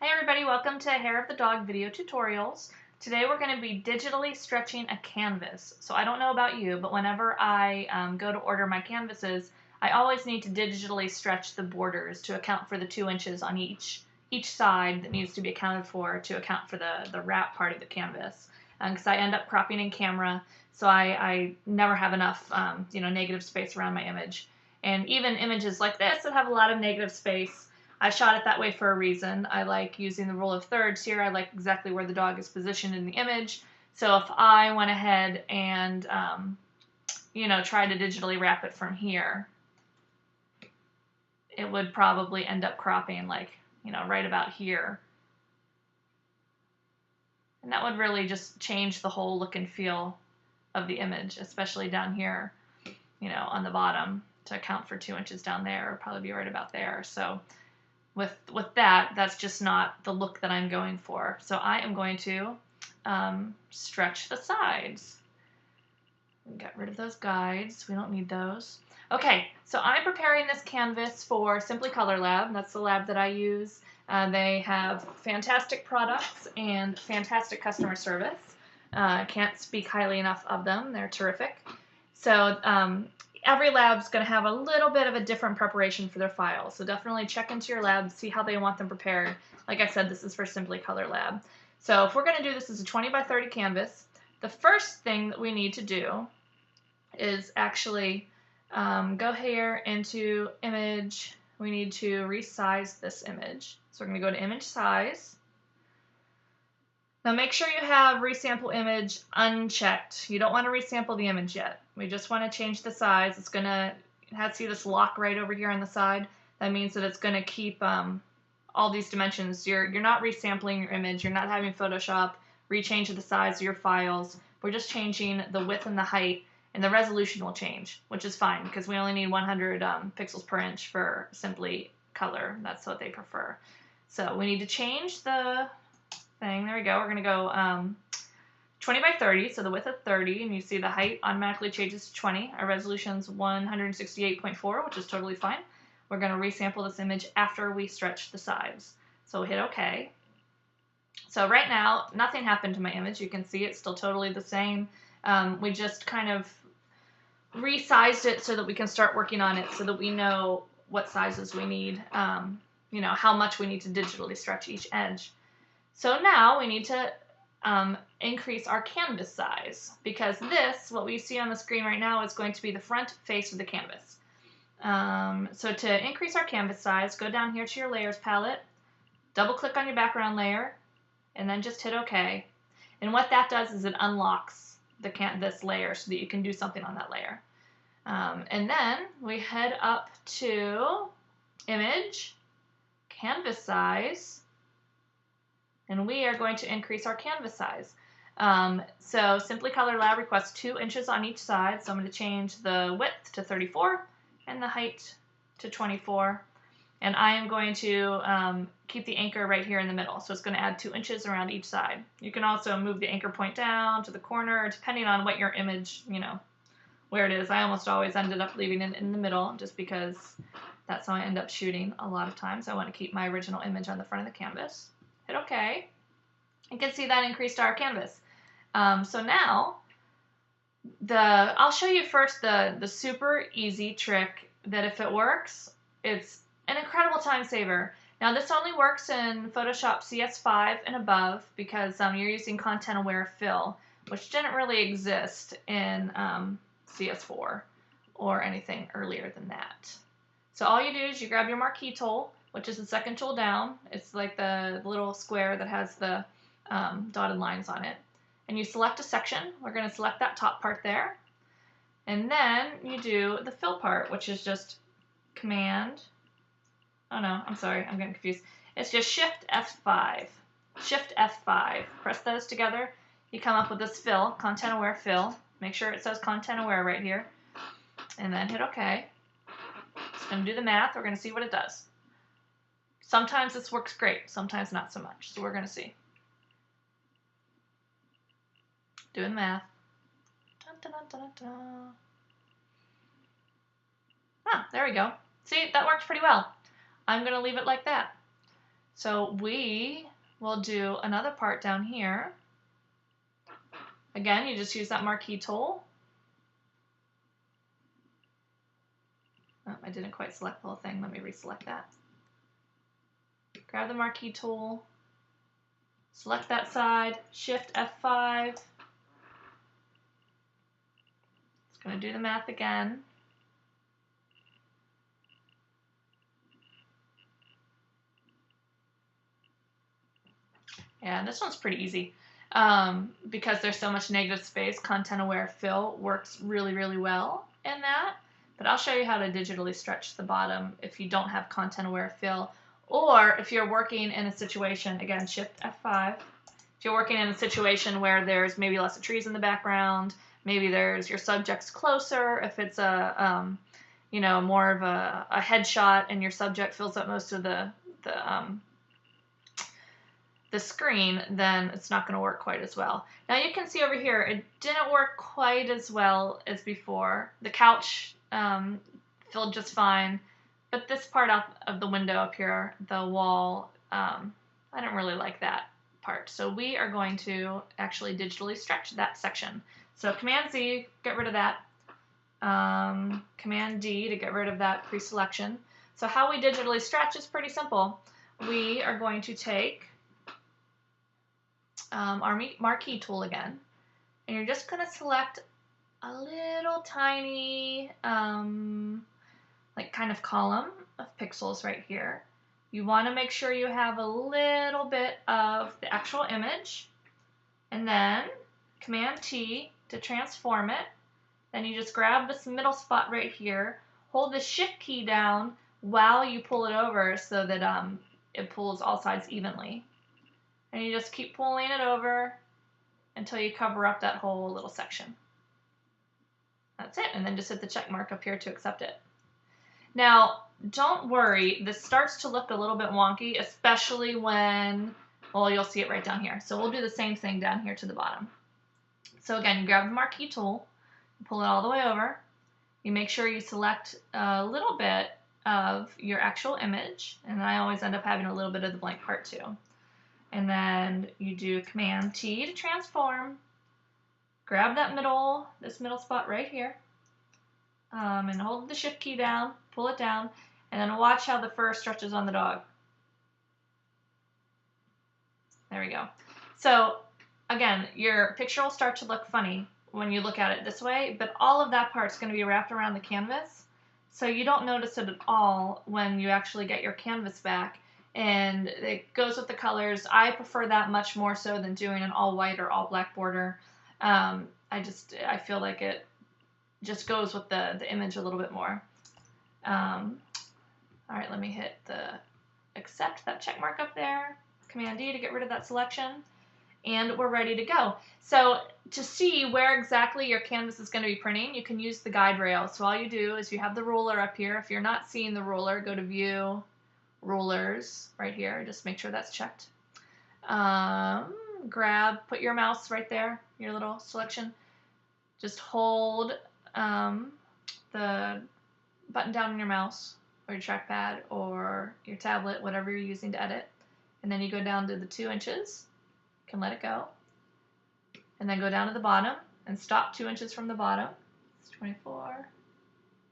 Hey everybody, welcome to Hair of the Dog video tutorials. Today we're going to be digitally stretching a canvas. So I don't know about you, but whenever I go to order my canvases, I always need to digitally stretch the borders to account for the 2 inches on each side that needs to be accounted for to account for the wrap part of the canvas. Because I end up cropping in camera, so I never have enough negative space around my image. And even images like this that have a lot of negative space, I shot it that way for a reason. I like using the rule of thirds here. I like exactly where the dog is positioned in the image. So if I went ahead and, tried to digitally wrap it from here, it would probably end up cropping right about here. And that would really just change the whole look and feel of the image, especially down here, on the bottom to account for 2 inches down there. It would probably be right about there. So with that, that's just not the look that I'm going for. So I am going to stretch the sides. Get rid of those guides. We don't need those. Okay, so I'm preparing this canvas for Simply Color Lab. That's the lab that I use. They have fantastic products and fantastic customer service. I can't speak highly enough of them. They're terrific. So every lab's going to have a little bit of a different preparation for their files. So definitely check into your lab, see how they want them prepared. Like I said, this is for Simply Color Lab. So if we're going to do this as a 20 by 30 canvas, the first thing that we need to do is actually go here into Image. We need to resize this image. So we're going to go to Image Size. Now make sure you have Resample Image unchecked. You don't want to resample the image yet. We just want to change the size. It's going to see this lock right over here on the side. That means that it's going to keep all these dimensions. You're not resampling your image. You're not having Photoshop rechange the size of your files. We're just changing the width and the height, and the resolution will change, which is fine because we only need 100 pixels per inch for Simply Color. That's what they prefer. So we need to change the thing. There we go. We're going to go 20 by 30, so the width of 30, and you see the height automatically changes to 20. Our resolution's 168.4, which is totally fine. We're going to resample this image after we stretch the sides. So we'll hit OK. So right now, nothing happened to my image. You can see it's still totally the same. We just kind of resized it so that we can start working on it so that we know what sizes we need, how much we need to digitally stretch each edge. So now we need to increase our canvas size because this, what we see on the screen right now, is going to be the front face of the canvas. So to increase our canvas size, go down here to your Layers palette, double click on your background layer, and then just hit OK. And what that does is it unlocks this layer so that you can do something on that layer. And then we head up to Image, Canvas Size, and we are going to increase our canvas size. So Simply Color Lab requests 2 inches on each side, so I'm going to change the width to 34 and the height to 24. And I am going to keep the anchor right here in the middle, so it's going to add 2 inches around each side. You can also move the anchor point down to the corner, depending on what your image, where it is. I almost always ended up leaving it in the middle, just because that's how I end up shooting a lot of times. I want to keep my original image on the front of the canvas. Hit OK. You can see that increased our canvas. So now, I'll show you first the super easy trick that if it works, it's an incredible time saver. Now this only works in Photoshop CS5 and above because you're using content aware fill, which didn't really exist in CS4 or anything earlier than that. So all you do is you grab your marquee tool, which is the second tool down. It's like the little square that has the dotted lines on it. And you select a section. We're going to select that top part there. And then you do the fill part, which is just Command. Oh no, I'm sorry, I'm getting confused. It's just Shift F5. Shift F5. Press those together. You come up with this fill, Content Aware Fill. Make sure it says Content Aware right here. And then hit OK. It's going to do the math. We're going to see what it does. Sometimes this works great, sometimes not so much. So we're going to see. Doing the math. Dun, dun, dun, dun, dun. Ah, there we go. See, that works pretty well. I'm going to leave it like that. So we will do another part down here. Again, you just use that marquee tool. Oh, I didn't quite select the whole thing. Let me reselect that. Grab the marquee tool, select that side, Shift F5. It's going to do the math again. Yeah, this one's pretty easy. Because there's so much negative space, content aware fill works really, really well in that. But I'll show you how to digitally stretch the bottom if you don't have content aware fill, or if you're working in a situation, again, Shift F5. If you're working in a situation where there's maybe lots of trees in the background, maybe there's your subject's closer, if it's a you know, more of a headshot and your subject fills up most of the screen, then it's not going to work quite as well. Now you can see over here, it didn't work quite as well as before. The couch filled just fine, but this part of the window up here, the wall, I don't really like that part. So we are going to actually digitally stretch that section. So Command Z, get rid of that. Command D to get rid of that pre-selection. So how we digitally stretch is pretty simple. We are going to take our marquee tool again, and you're just going to select a little tiny like kind of column of pixels right here. You want to make sure you have a little bit of the actual image, and then Command T to transform it. Then you just grab this middle spot right here, hold the Shift key down while you pull it over so that it pulls all sides evenly. And you just keep pulling it over until you cover up that whole little section. That's it, and then just hit the check mark up here to accept it. Now, don't worry, this starts to look a little bit wonky, especially when, well, you'll see it right down here. So we'll do the same thing down here to the bottom. So again, you grab the marquee tool, you pull it all the way over, you make sure you select a little bit of your actual image, and I always end up having a little bit of the blank part too. And then you do Command T to transform, grab that this middle spot right here, and hold the Shift key down, pull it down, and then watch how the fur stretches on the dog. There we go. So again, your picture will start to look funny when you look at it this way, but all of that part's going to be wrapped around the canvas, so you don't notice it at all when you actually get your canvas back. And it goes with the colors. I prefer that much more so than doing an all white or all black border. I feel like it just goes with the image a little bit more. All right, let me hit the accept that check mark up there. Command D to get rid of that selection. And we're ready to go. So to see where exactly your canvas is going to be printing, you can use the guide rail. So all you do is you have the ruler up here. If you're not seeing the ruler, go to View, Rulers right here. Just make sure that's checked. Put your mouse right there, your little selection. Just hold the button down on your mouse or your trackpad or your tablet, whatever you're using to edit. And then you go down to the 2 inches. You can let it go. And then go down to the bottom and stop 2 inches from the bottom. It's 24.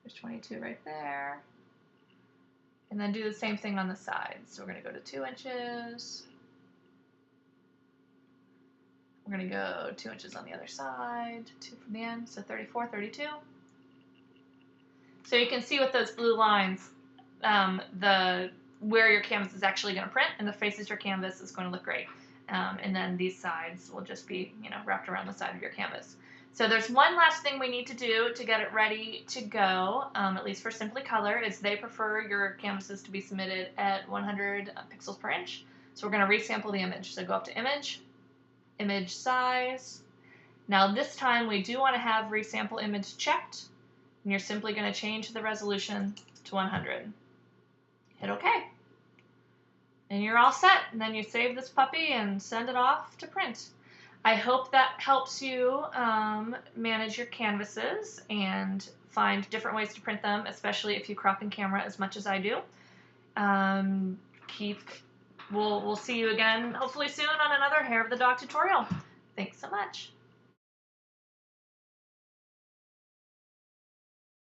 There's 22 right there. And then do the same thing on the sides. So we're going to go to 2 inches. We're going to go 2 inches on the other side, 2 from the end, so 34, 32. So you can see with those blue lines, where your canvas is actually going to print, and the faces your canvas is going to look great. And then these sides will just be, wrapped around the side of your canvas. So there's one last thing we need to do to get it ready to go, at least for Simply Color, is they prefer your canvases to be submitted at 100 pixels per inch. So we're going to resample the image. So go up to Image, Image Size. Now this time we do want to have Resample Image checked, and you're simply going to change the resolution to 100. Hit OK. And you're all set, and then you save this puppy and send it off to print. I hope that helps you manage your canvases and find different ways to print them, especially if you crop in camera as much as I do. Keep we'll see you again hopefully soon on another Hair of the Dog tutorial. Thanks so much.